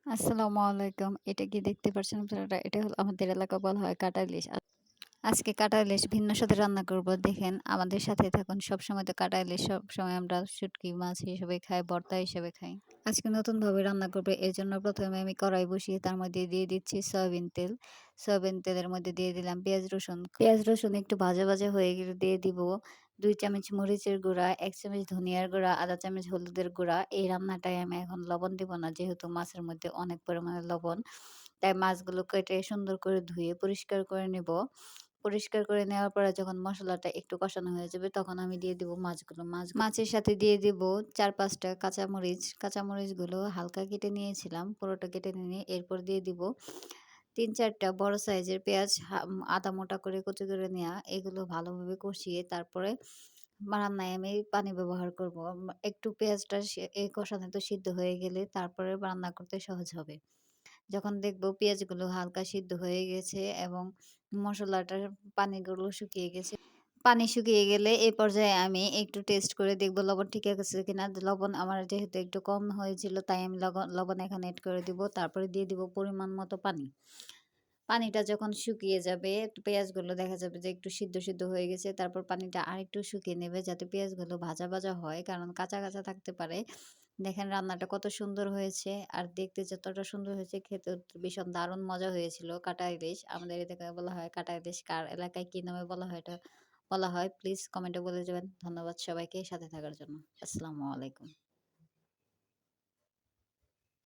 আসসালামু আলাইকুম। এটা কি দেখতে পাচ্ছেন আপনারা? এটা হলো আমাদের এলাকায় বলা হয় কাটা ইলিশ। আজকে কাটা ইলিশ ভিন্ন স্বাদে রান্না করব। দেখেন আমাদের সাথে থাকুন। সবসময় তো কাটা ইলিশ সবসময় আমরা শুটকি মাছ হিসেবে খাই, ভর্তা হিসেবে খাই। আজকে নতুনভাবে রান্না করব। এজন্য ১ম এ আমি কড়াই বসিয়ে তার মধ্যে দিয়ে দিচ্ছি সয়াবিন তেল। সয়াবিন তেলের মধ্যে দিয়ে দিলাম পেঁয়াজ রসুন। পেঁয়াজ রসুন একটু ভাজা, ভাজা হয়ে গেলে দিয়ে দিব ২ চামচ মরিচের গুঁড়া, ১ চামচ ধনিয়ার গুঁড়া, ১/২ চামচ হলুদের গুঁড়া। এই রান্নাটায় আমি এখন লবণ দিব না যেহেতু মাছের মধ্যে অনেক পরিমাণে লবণ। তাই মাছগুলো কেটে সুন্দর করে ধুয়ে পরিষ্কার করে নেব। পরিষ্কার করে নেওয়ার পরে যখন মসলাটা একটু কষানো হয়ে যাবে তখন আমি দিয়ে দিব মাছগুলো। মাছের সাথে দিয়ে দিব ৪-৫ টা কাঁচামরিচ। কাঁচামরিচগুলো হালকা কেটে নিয়েছিলাম, পুরোটা কেটে নিয়ে এরপর দিয়ে দিব ৩-৪ টা বড় সাইজের পেঁয়াজ আদা মোটা করে কুচি করে নেয়া। এগুলো ভালোভাবে কষিয়ে তারপরে রান্নায় আমি পানি ব্যবহার করব। একটু পেঁয়াজটা এই কষানোতে সিদ্ধ হয়ে গেলে তারপরে রান্না করতে সহজ হবে। যখন দেখব পেঁয়াজগুলো হালকা সিদ্ধ হয়ে গেছে এবং মসলাটার পানিগুলো শুকিয়ে গেছে। পানি শুকিয়ে গেলে এই পর্যায়ে আমি একটু টেস্ট করে দেখব লবণ ঠিক আছে কিনা। লবণ আমার যেহেতু একটু কম হয়েছিল তাই আমি লবণ এখানে এড করে দিব। তারপরে দিয়ে দিব পরিমাণ মতো পানি। পানিটা যখন শুকিয়ে যাবে পেঁয়াজগুলো দেখা যাবে যে একটু সিদ্ধ, সিদ্ধ হয়ে গেছে। তারপর পানিটা আরেকটু শুকিয়ে নেবে যাতে পেঁয়াজগুলো ভাজা, ভাজা হয়। কারণ কাঁচা, কাঁচা থাকতে পারে। দেখেন রান্নাটা কত সুন্দর হয়েছে। আর দেখতে যতটা সুন্দর হয়েছে খেতেও ভীষণ দারুণ মজা হয়েছিল। কাটা ইলিশ আমাদের এলাকায় বলা হয় কাটা ইলিশ। কার এলাকায় কি নামে বলা হয় এটা বলা হয় প্লিজ কমেন্টে বলে যাবেন। ধন্যবাদ সবাইকে সাথে থাকার জন্য। আসসালামু আলাইকুম।